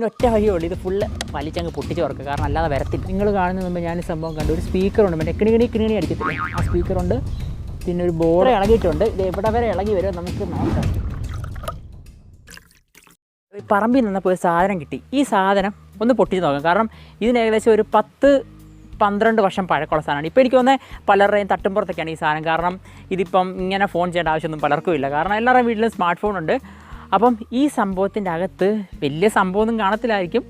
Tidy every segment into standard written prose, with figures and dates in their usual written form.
ഒറ്റ വഴിയുള്ളൂ, ഇത് ഫുള്ള് വലിച്ചങ്ങ് പൊട്ടിച്ച് തുറക്കുക, കാരണം അല്ലാതെ വരത്തില്ല. നിങ്ങൾ കാണുന്ന മുമ്പ് ഞാൻ ഈ സംഭവം കണ്ടു. ഒരു സ്പീക്കറുണ്ട്, മറ്റേ കിണി അടിക്കത്തില്ലേ, ആ സ്പീക്കറുണ്ട്. പിന്നെ ഒരു ബോർഡ് ഇളകിയിട്ടുണ്ട്. ഇത് എവിടെ വരെ ഇളകി വരും നമുക്ക് നോക്കാം. പറമ്പിൽ നിന്നപ്പോൾ ഒരു സാധനം കിട്ടി. ഈ സാധനം ഒന്ന് പൊട്ടിച്ച് നോക്കാം, കാരണം ഇതിന് ഏകദേശം ഒരു 10-12 വർഷം പഴക്കമുള്ള സാധനമാണ്. ഇപ്പോൾ എനിക്ക് തോന്നുന്നത് പലരുടെയും തട്ടുമ്പുറത്തൊക്കെയാണ് ഈ സാധനം. കാരണം ഇതിപ്പം ഇങ്ങനെ ഫോൺ ചെയ്യേണ്ട ആവശ്യമൊന്നും പലർക്കും ഇല്ല, കാരണം എല്ലാവരുടെയും വീട്ടിലും സ്മാർട്ട് ഫോൺ ഉണ്ട്. അപ്പം ഈ സംഭവത്തിൻ്റെ അകത്ത് വലിയ സംഭവമൊന്നും കാണത്തില്ലായിരിക്കും,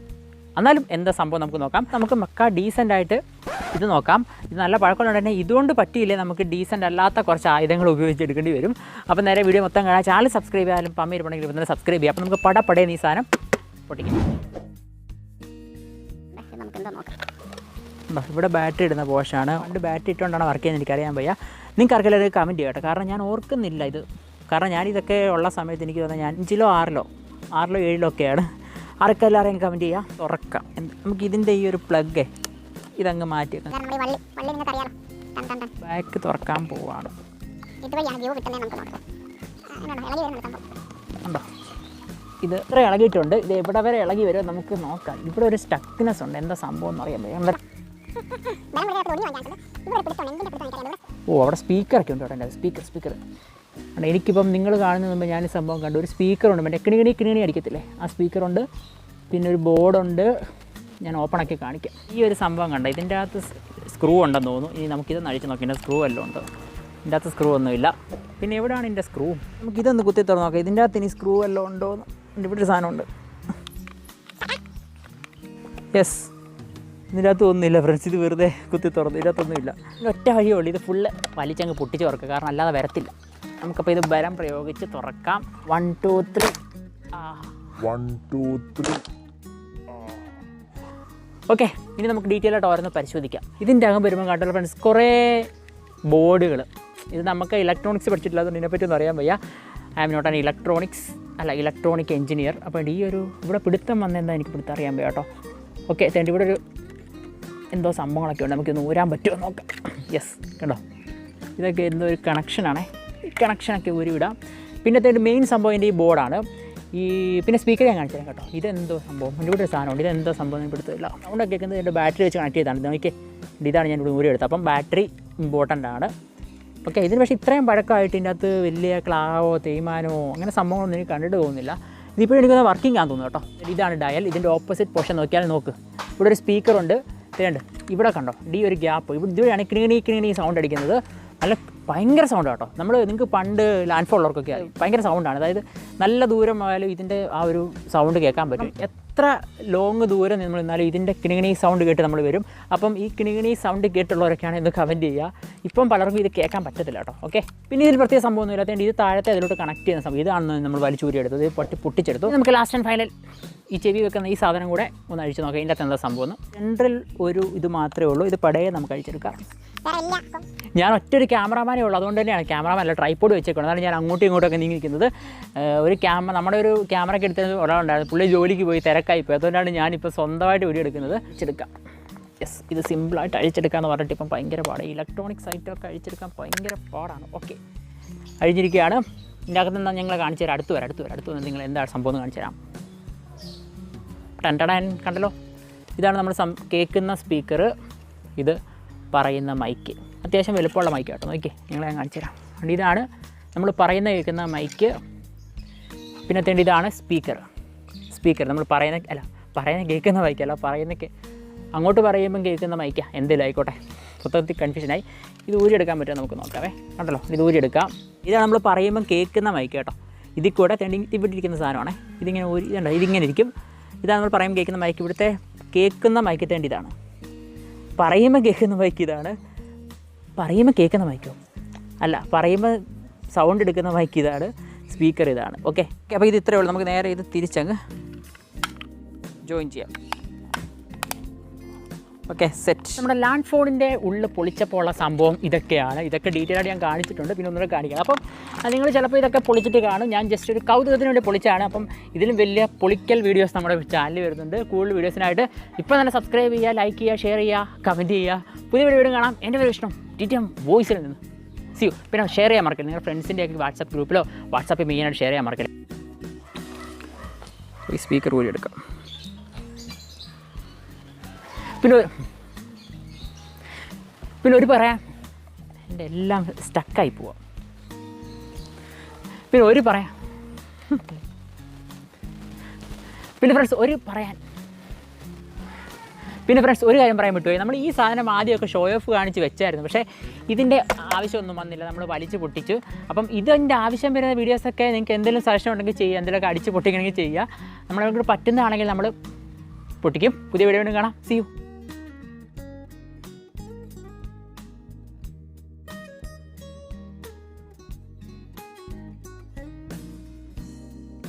എന്നാലും എന്താ സംഭവം നമുക്ക് നോക്കാം. നമുക്ക് മക്ക ഡീസൻ്റായിട്ട് ഇത് നോക്കാം. ഇത് നല്ല പഴക്കമുള്ള തന്നെ ഇതുകൊണ്ട് പറ്റിയില്ലേ, നമുക്ക് ഡീസൻ്റ് അല്ലാത്ത കുറച്ച് ആയുധങ്ങൾ ഉപയോഗിച്ചെടുക്കേണ്ടി വരും. അപ്പോൾ നേരെ വീഡിയോ മൊത്തം കാണാം. ചാനൽ സബ്സ്ക്രൈബ് ചെയ്യാനും പമ്മയിരുപ്പുണ്ടെങ്കിൽ ഇപ്പം തന്നെ സബ്സ്ക്രൈബ് ചെയ്യാം. അപ്പോൾ നമുക്ക് പടപടേന്ന് ഈ സാധനം പൊട്ടിക്കാം. ഇവിടെ ബാറ്ററി ഇടുന്ന പോഷാണ്. പണ്ട് ബാറ്ററി ഇട്ടുകൊണ്ടാണ് വർക്ക് ചെയ്യുന്നത്, എനിക്കറിയാൻ വയ്യ. നിങ്ങൾക്ക് ആർക്കെല്ലാം ഇത് കമൻറ്റ് ചെയ്യട്ടെ, കാരണം ഞാൻ ഓർക്കുന്നില്ല ഇത്. കാരണം ഞാനിതൊക്കെ ഉള്ള സമയത്ത് എനിക്ക് തോന്നുന്നത് ഞാൻ 5-ലോ 6-ലോ 7-ലോ ഒക്കെയാണ്. ആർക്കെല്ലാവരെയും കമൻറ്റ് ചെയ്യാം. തുറക്കാം. നമുക്ക് ഇതിൻ്റെ ഈ ഒരു പ്ലഗ് ഇതങ്ങ് മാറ്റിയേക്കാം. ബാക്ക് തുറക്കാൻ പോവാണ്. ഉണ്ടോ, ഇത് ഇത്ര ഇളകിയിട്ടുണ്ട്. ഇത് എവിടെ വരെ ഇളകി വരും നമുക്ക് നോക്കാം. ഇവിടെ ഒരു സ്റ്റക്നെസ് ഉണ്ട്, എന്താ സംഭവം എന്ന് അറിയാൻ. ഓ, അവിടെ സ്പീക്കറൊക്കെ ഉണ്ട് കേട്ടോ. സ്പീക്കർ എനിക്കിപ്പം നിങ്ങൾ കാണുന്ന മുമ്പ് ഞാൻ ഈ സംഭവം കണ്ടു. ഒരു സ്പീക്കറുണ്ട്, മറ്റേ കിണി അടിക്കത്തില്ലേ, ആ സ്പീക്കറുണ്ട്. പിന്നെ ഒരു ബോർഡുണ്ട്, ഞാൻ ഓപ്പൺ ആക്കി കാണിക്കാം. ഈ ഒരു സംഭവം കണ്ടോ, ഇതിൻ്റെ അകത്ത് സ്ക്രൂ ഉണ്ടെന്ന് തോന്നുന്നു. ഇനി നമുക്കിതൊന്ന് അഴിച്ച് നോക്കാം. ഇതിൻ്റെ സ്ക്രൂ വല്ലതും ഉണ്ട്? ഇതിൻ്റെ അകത്ത് സ്ക്രൂ ഒന്നുമില്ല. പിന്നെ എവിടെയാണ് ഇതിൻ്റെ സ്ക്രൂ? നമുക്കിതൊന്ന് കുത്തി തുറന്ന് നോക്കാം. ഇതിൻ്റെ അകത്ത് ഇനി സ്ക്രൂ വല്ലതും ഉണ്ടോ എന്ന്. ഇവിടെ ഒരു സാധനമുണ്ട്. യെസ്, ഇതിൻ്റെ അകത്ത് ഒന്നുമില്ല ഫ്രണ്ട്സ്. ഇത് വെറുതെ കുത്തി തുറന്നു, ഇതിനകത്തൊന്നുമില്ല. ഒറ്റ വഴിയുള്ളൂ, ഇത് ഫുള്ള് വലിച്ചങ്ങ് പൊട്ടിച്ച് തുറക്കുക, കാരണം അല്ലാതെ വരത്തില്ല. നമുക്കപ്പോൾ ഇത് ബലം പ്രയോഗിച്ച് തുറക്കാം. 1 2 3. 1 2 3. ഓക്കെ, ഇനി നമുക്ക് ഡീറ്റെയിൽ ആയിട്ട് ഓരോന്ന് പരിശോധിക്കാം. ഇതിൻ്റെ അകം വരുമ്പോൾ കണ്ടല്ലോ ഫ്രണ്ട്സ്, കുറേ ബോർഡുകൾ. ഇത് നമുക്ക് ഇലക്ട്രോണിക്സ് പഠിച്ചിട്ടില്ലാത്തതുകൊണ്ട് ഇതിനെപ്പറ്റി ഒന്നും അറിയാൻ വയ്യ. I am not an electronic engineer. അപ്പോൾ ഈ ഒരു ഇവിടെ പിടുത്തം വന്നെന്താ എനിക്ക് പിടുത്തം അറിയാൻ വയ്യ കേട്ടോ. ഓക്കെ, തേണ്ടി ഇവിടെ ഒരു എന്തോ സംഭവങ്ങളൊക്കെ ഉണ്ട്, നമുക്കൊന്ന് ഊരാൻ പറ്റുമോ നോക്കാം. യെസ്, കണ്ടോ, ഇതൊക്കെ എന്തോ ഒരു കണക്ഷനാണേ. ഈ കണക്ഷനൊക്കെ ഊരിവിടാം. പിന്നത്തെ മെയിൻ സംഭവം എൻ്റെ ഈ ബോർഡാണ്. പിന്നെ സ്പീക്കർ ഞാൻ കാണിച്ചു തരാം കേട്ടോ. ഇതെന്തോ സംഭവം, എൻ്റെ ഇവിടെ ഒരു സാധനമുണ്ട്. ഇതെന്തോ സംഭവം ഞാൻ പിടുത്തില്ല. അതുകൊണ്ട് കേൾക്കുന്നത് എൻ്റെ ബാറ്ററി വെച്ച് കണക്ട് ചെയ്താണ്. നോക്കിയേ, ഇതാണ് ഞാൻ ഇവിടെ ഊരി എടുത്തത്. അപ്പം ബാറ്ററി ഇമ്പോർട്ടൻ്റ് ആണ്. ഓക്കെ, ഇതിന് പക്ഷേ ഇത്രയും പഴക്കമായിട്ട് ഇതിൻ്റെ അകത്ത് വലിയ ക്ലാവോ തേയ്മാനമോ അങ്ങനെ സംഭവങ്ങളൊന്നും എനിക്ക് കണ്ടിട്ട് തോന്നുന്നില്ല. ഇതിപ്പോഴും എനിക്കൊന്ന് വർക്കിംഗ് ആണെന്ന് തോന്നുന്നു കേട്ടോ. ഇതാണ് ഡയൽ. ഇതിൻ്റെ ഓപ്പോസിറ്റ് പോർഷൻ നോക്കിയാൽ നോക്ക്, ഇവിടെ ഒരു സ്പീക്കറുണ്ട്. തേണ്ട് ഇവിടെ കണ്ടോ, ഒരു ഗ്യാപ്പ്. ഇവിടെയാണ് കിണി സൗണ്ട് അടിക്കുന്നത്. നല്ല ഭയങ്കര സൗണ്ട് കേട്ടോ. നിങ്ങൾക്ക് പണ്ട് ലാൻഡ് ഫോണിലവർക്കൊക്കെ ഭയങ്കര സൗണ്ടാണ്. അതായത് നല്ല ദൂരം ആയാലും ഇതിൻ്റെ ആ ഒരു സൗണ്ട് കേൾക്കാൻ പറ്റും. എത്ര ലോങ് ദൂരം നമ്മൾ നിന്നാലും ഇതിൻ്റെ കിണികിണി സൗണ്ട് കേട്ട് നമ്മൾ വരും. അപ്പം ഈ കിണികിണി സൗണ്ട് കേട്ടുള്ളവരൊക്കെയാണ് ഇന്ന് കമൻറ്റ് ചെയ്യുക. ഇപ്പം പലർക്കും ഇത് കേൾക്കാൻ പറ്റത്തില്ല കേട്ടോ. ഓക്കെ, പിന്നെ ഇതിൽ പ്രത്യേക സംഭവമൊന്നും ഇല്ലാത്തതുകൊണ്ട് ഇത് താഴത്തെ അതിലോട്ട് കണക്ട് ചെയ്യുന്ന സംഭവം. ഇതാണ് നമ്മൾ വലിച്ചൂരി എടുത്തത്, പൊട്ടിച്ചെടുത്തു. നമുക്ക് ലാസ്റ്റ് ആൻഡ് ഫൈനൽ ഈ ചെവി വെക്കുന്ന ഈ സാധനം കൂടെ ഒന്ന് അഴിച്ച് നോക്കാം. ഇതിൻ്റെ അകത്ത് എന്താ സംഭവം. ജനറൽ ഒരു ഇത് മാത്രമേ ഉള്ളൂ. ഇത് പടയെ നമുക്ക് അഴിച്ചെടുക്കാം. ഞാൻ ഒറ്റൊരു ക്യാമറാമാനേ ഉള്ളൂ, അതുകൊണ്ട് തന്നെയാണ് ക്യാമറാമാൻ അല്ല ട്രൈപ്പോഡ് വെച്ചേക്കുന്നത്. അതാണ് ഞാൻ അങ്ങോട്ടും ഇങ്ങോട്ടൊക്കെ നീങ്ങിയിരിക്കുന്നത്. നമ്മുടെ ഒരു ക്യാമറയ്ക്ക് എടുത്തത് ഒരാളുണ്ടായിരുന്നു, പുള്ളി ജോലിക്ക് പോയി തിരക്കായിപ്പോയി. അതുകൊണ്ടാണ് ഞാനിപ്പോൾ സ്വന്തമായിട്ട് വീഡിയോ എടുക്കുന്നത്. അഴിച്ചെടുക്കാം. യെസ്, ഇത് സിമ്പിളായിട്ട് അഴിച്ചെടുക്കാമെന്ന് പറഞ്ഞിട്ട് ഇപ്പം ഭയങ്കര പാടാണ്. ഇലക്ട്രോണിക് സൈറ്റൊക്കെ അഴിച്ചെടുക്കാൻ ഭയങ്കര പാടാണ്. ഓക്കെ, അഴിഞ്ഞിരിക്കുകയാണ്. ഇതിൻ്റെ അകത്ത് നിന്നാൽ ഞങ്ങൾ കാണിച്ചു തരാം. അടുത്ത് വന്ന് നിങ്ങൾ എന്താണ് സംഭവം എന്ന് കാണിച്ചു തരാം. കണ്ടല്ലോ, ഇതാണ് നമ്മൾ കേൾക്കുന്ന സ്പീക്കർ. ഇത് പറയുന്ന മൈക്ക്, അത്യാവശ്യം വലുപ്പമുള്ള മൈക്ക് കേട്ടോ. നോക്കി, നിങ്ങളെ ഞാൻ കാണിച്ചു തരാം. ഇതാണ് നമ്മൾ കേൾക്കുന്ന മൈക്ക്. പിന്നെ ഇതാണ് സ്പീക്കർ നമ്മൾ പറയുന്ന കേൾക്കുന്ന മൈക്കല്ല, അങ്ങോട്ട് പറയുമ്പം കേൾക്കുന്ന മൈക്കാണ്. എന്തെങ്കിലും ആയിക്കോട്ടെ, മൊത്തത്തിൽ കൺഫ്യൂഷനായി. ഇത് ഊരിയെടുക്കാൻ പറ്റുമോ നമുക്ക് നോക്കാവേ. കണ്ടല്ലോ, ഇത് ഊരിയെടുക്കാം. ഇതാണ് നമ്മൾ പറയുമ്പം കേൾക്കുന്ന മൈക്ക് കേട്ടോ. ഇതിൽ കൂടെ ഇവിടെ ഇരിക്കുന്ന സാധനമാണ്. ഇതിങ്ങനെ ഇരിക്കും. ഇതാണ് നമ്മൾ പറയുമ്പോൾ കേൾക്കുന്ന മൈക്ക്. ഇവിടുത്തെ കേൾക്കുന്ന മൈക്ക് ഇതാണ്. പറയുമ്പോൾ കേൾക്കുന്ന മൈക്ക് ഇതാണ്. പറയുമ്പോൾ കേൾക്കുന്ന മൈക്കോ അല്ല, പറയുമ്പോൾ സൗണ്ട് എടുക്കുന്ന മൈക്ക് ഇതാണ്. സ്പീക്കർ ഇതാണ്. ഓക്കെ, അപ്പോൾ ഇത് ഇത്രയേ ഉള്ളൂ. നമുക്ക് നേരെ ഇത് തിരിച്ചങ്ങ് ജോയിൻ ചെയ്യാം. Okay, set. നമ്മുടെ ലാൻഡ് ഫോണിൻ്റെ ഉള്ളിൽ പൊളിച്ചപ്പോൾ ഉള്ള സംഭവം ഇതൊക്കെയാണ്. ഇതൊക്കെ ഡീറ്റെയിൽ ആയിട്ട് ഞാൻ കാണിച്ചിട്ടുണ്ട്, പിന്നെ ഒന്നുകൂടെ കാണിക്കാം. അപ്പം നിങ്ങൾ ചിലപ്പോൾ ഇതൊക്കെ പൊളിച്ചിട്ട് കാണും. ഞാൻ ജസ്റ്റ് ഒരു കൗതുകത്തിന് വേണ്ടി പൊളിച്ചാണ്. അപ്പം ഇതിലും വലിയ പൊളിക്കൽ വീഡിയോസ് നമ്മുടെ ചാനലിൽ വരുന്നുണ്ട്. കൂടുതൽ വീഡിയോസിനായിട്ട് ഇപ്പോൾ തന്നെ സബ്സ്ക്രൈബ് ചെയ്യുക, ലൈക്ക് ചെയ്യുക, ഷെയർ ചെയ്യുക, കമൻറ്റ് ചെയ്യുക. പുതിയ വീഡിയോ കാണാം. എൻ്റെ പേര് വിഷ്ണു, TTM വോയിസിൽ നിന്ന്. സിയു. പിന്നെ ഷെയർ ചെയ്യാൻ മറക്കരുത്. നിങ്ങളുടെ ഫ്രണ്ട്സിൻ്റെ ഒക്കെ വാട്സാപ്പ് ഗ്രൂപ്പിലോ വാട്സാപ്പിൽ മെയിനായിട്ട് ഷെയർ ചെയ്യാൻ മറക്കരുത്. ഈ സ്പീക്കർ കൂടി എടുക്കാം. പിന്നെ ഒരു പറയാൻ എൻ്റെ എല്ലാം സ്റ്റക്കായി പോവാം. പിന്നെ ഫ്രണ്ട്സ് ഒരു കാര്യം പറയാൻ വിട്ടുപോയി. നമ്മൾ ഈ സാധനം ആദ്യമൊക്കെ ഷോ ഓഫ് കാണിച്ച് വെച്ചായിരുന്നു, പക്ഷേ ഇതിൻ്റെ ആവശ്യമൊന്നും വന്നില്ല, നമ്മൾ വലിച്ച് പൊട്ടിച്ചു. അപ്പം ഇതിൻ്റെ ആവശ്യം വരുന്ന വീഡിയോസൊക്കെ നിങ്ങൾക്ക് എന്തെങ്കിലും സജഷൻ ഉണ്ടെങ്കിൽ ചെയ്യുക, എന്തെങ്കിലുമൊക്കെ അടിച്ച് പൊട്ടിക്കണമെങ്കിൽ ചെയ്യുക. നമ്മളെ പറ്റുന്നതാണെങ്കിൽ നമ്മൾ പൊട്ടിക്കും. പുതിയ വീഡിയോ കാണാം. See U.